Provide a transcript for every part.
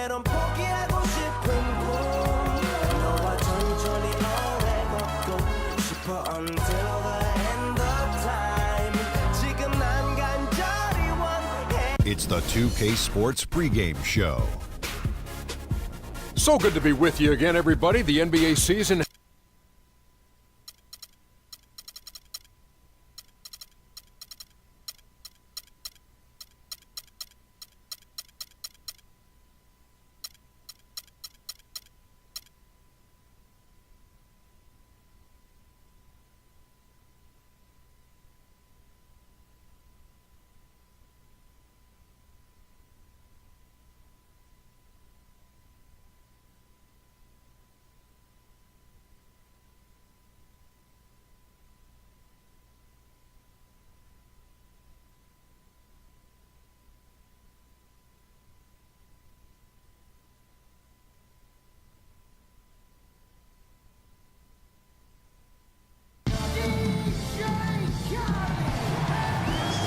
때론 포기하고 싶은 꿈 너와 천천히 오래 걷고 싶어 until the end of time 지금 난 간절히 원해. It's the 2K Sports pregame show. So good to be with you again, everybody. The NBA season.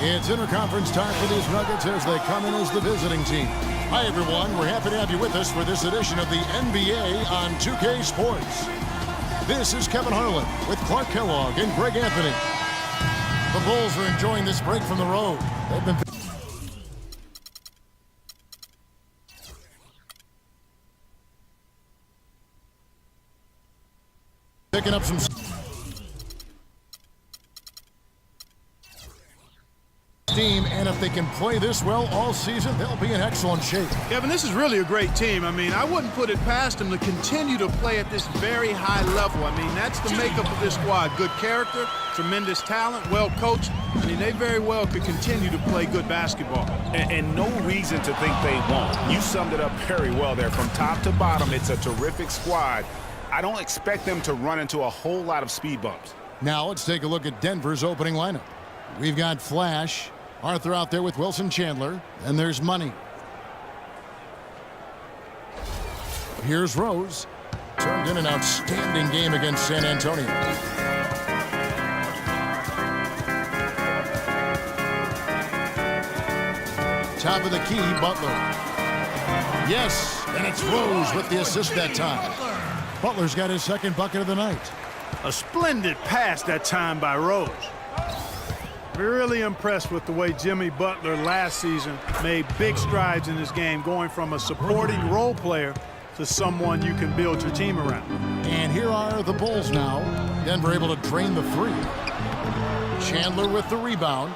It's interconference time for these Nuggets as they come in as the visiting team. Hi, everyone. We're happy to have you with us for this edition of the NBA on 2K Sports. This is Kevin Harlan with Clark Kellogg and Greg Anthony. The Bulls are enjoying this break from the road. They've been picking up some steam, and if they can play this well all season, they'll be in excellent shape. Kevin, this is really a great team. I mean, I wouldn't put it past them to continue to play at this very high level. I mean, that's the makeup of this squad. Good character, tremendous talent, well coached. I mean, they very well could continue to play good basketball. And no reason to think they won't. You summed it up very well there. From top to bottom, it's a terrific squad. I don't expect them to run into a whole lot of speed bumps. Now let's take a look at Denver's opening lineup. We've got Flash, Arthur out there with Wilson Chandler, and there's Money. Here's Rose. Turned in an outstanding game against San Antonio. Top of the key, Butler. Yes, and it's Rose with the assist that time. Butler's got his second bucket of the night. A splendid pass that time by Rose. Really impressed with the way Jimmy Butler last season made big strides in this game, going from a supporting role player to someone you can build your team around. And here are the Bulls now. Denver able to drain the three. Chandler with the rebound.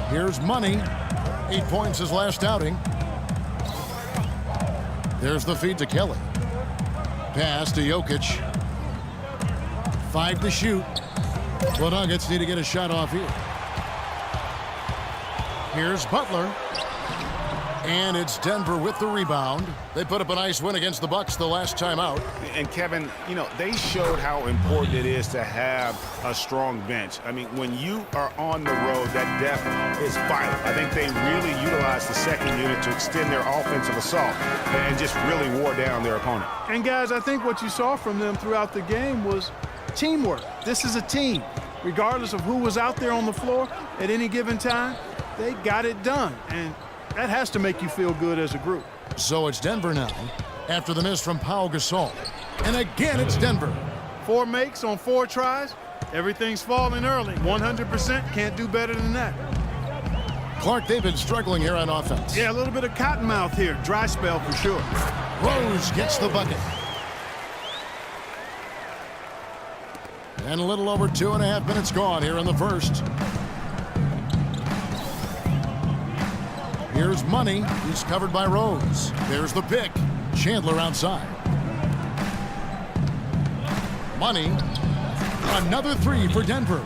Here's Money. 8 points his last outing. There's the feed to Kelly. Pass to Jokic. 5 to shoot. The Nuggets need to get a shot off here. Here's Butler. And it's Denver with the rebound. They put up a nice win against the Bucks the last time out. And Kevin, you know, they showed how important it is to have a strong bench. I mean, when you are on the road, that depth is vital. I think they really utilized the second unit to extend their offensive assault and just really wore down their opponent. And guys, I think what you saw from them throughout the game was teamwork. This is a team. Regardless of who was out there on the floor at any given time, they got it done. And that has to make you feel good as a group. So it's Denver now after the miss from Pau Gasol. And again, it's Denver. 4 makes on 4 tries. Everything's falling early. 100% can't do better than that. Clark, they've been struggling here on offense. Yeah, a little bit of cottonmouth here. Dry spell for sure. Rose gets the bucket. And a little over 2.5 minutes gone here in the first. Here's Money. He's covered by Rose. There's the pick. Chandler outside. Money. Another 3 for Denver.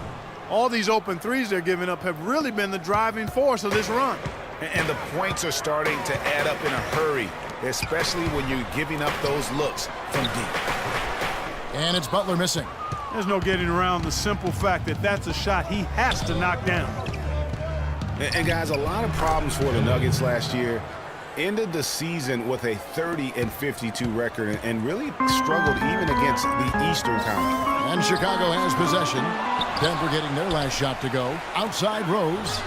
All these open threes they're giving up have really been the driving force of this run. And the points are starting to add up in a hurry, especially when you're giving up those looks from deep. And it's Butler missing. There's no getting around the simple fact that that's a shot he has to knock down. And guys, a lot of problems for the Nuggets last year. Ended the season with a 30-52 record and really struggled even against the Eastern Conference. And Chicago has possession. Denver getting their last shot to go. Outside Rose.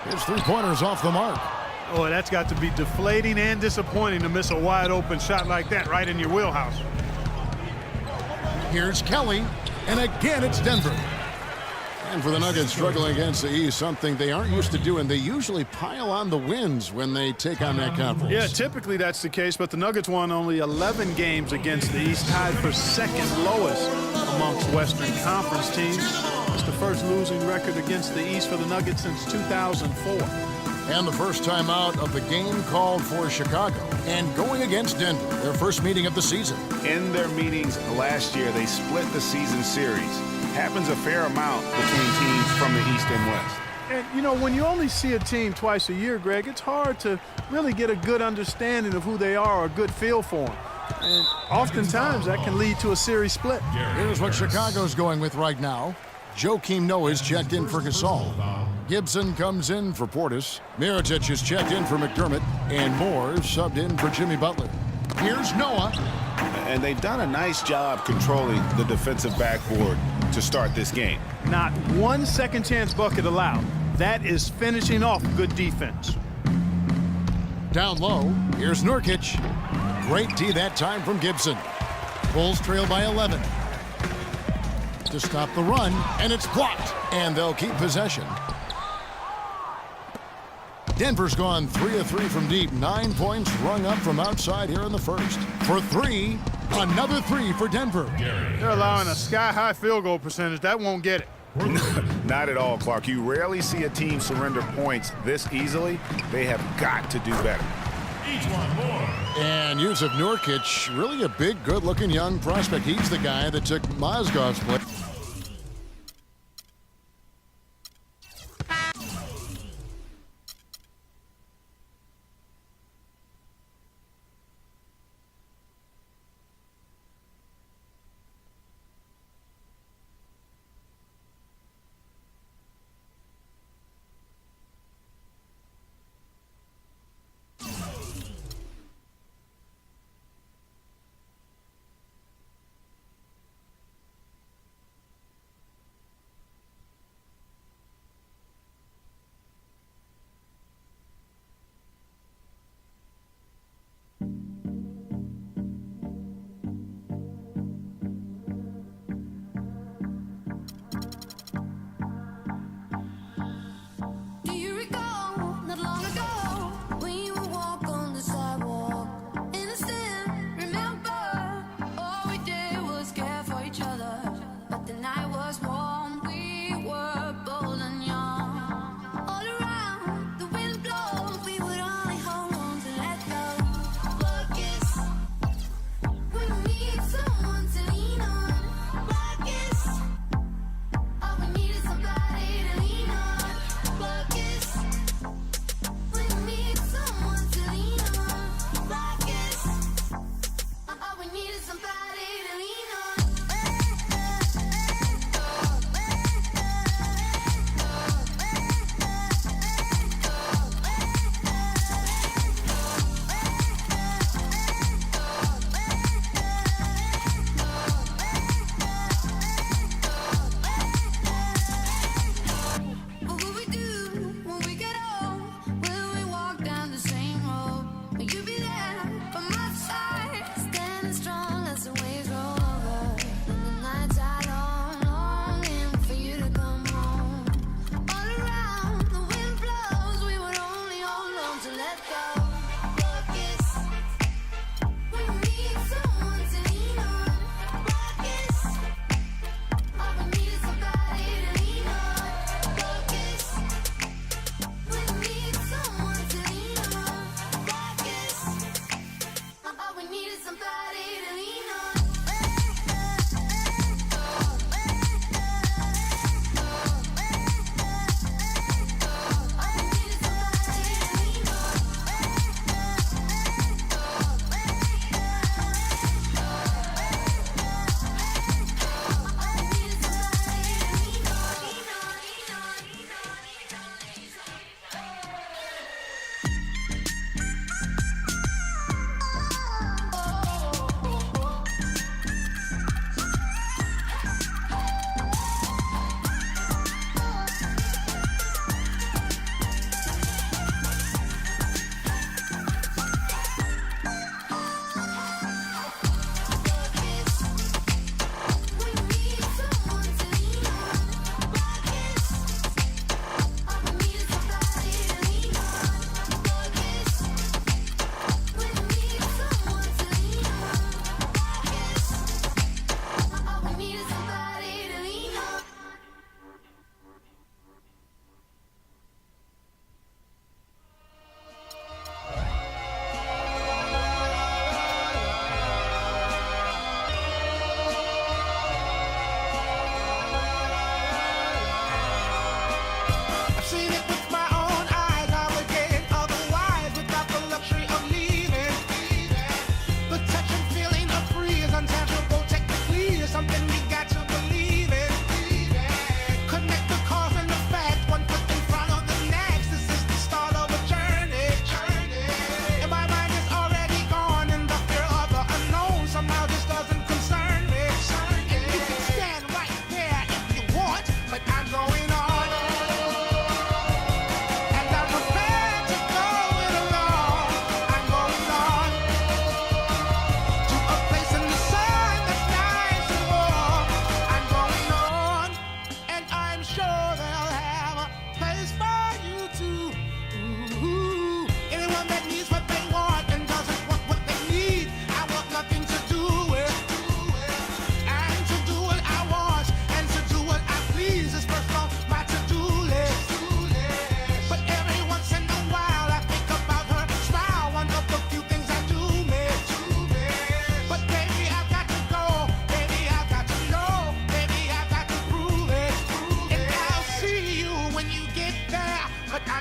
His three-pointers off the mark. Oh, that's got to be deflating and disappointing to miss a wide-open shot like that right in your wheelhouse. Here's Kelly, and again it's Denver. And for the Nuggets struggling against the East, something they aren't used to doing. They usually pile on the wins when they take on that conference. Yeah, typically that's the case, but the Nuggets won only 11 games against the East, tied for second lowest amongst Western Conference teams. It's the first losing record against the East for the Nuggets since 2004. And the first time out of the game called for Chicago and going against Denver, their first meeting of the season. In their meetings last year, they split the season series. Happens a fair amount between teams from the East and West. And, you know, when you only see a team twice a year, Greg, it's hard to really get a good understanding of who they are or a good feel for them. And oftentimes that can lead to a series split. Here's what Chicago's going with right now. Joakim Noah's checked in for Gasol. Gibson comes in for Portis. Mirotic is checked in for McDermott. And Moore subbed in for Jimmy Butler. Here's Noah. And they've done a nice job controlling the defensive backboard to start this game. Not one second chance bucket allowed. That is finishing off good defense. Down low, here's Nurkic. Great D that time from Gibson. Bulls trail by 11. To stop the run, and it's blocked. And they'll keep possession. Denver's gone 3 of 3 from deep. 9 points rung up from outside here in the first. For 3, another 3 for Denver. They're allowing a sky-high field goal percentage. That won't get it. Not at all, Clark. You rarely see a team surrender points this easily. They have got to do better. And Yusuf Nurkic, really a big, good-looking young prospect. He's the guy that took Mozgov's place.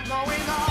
going on.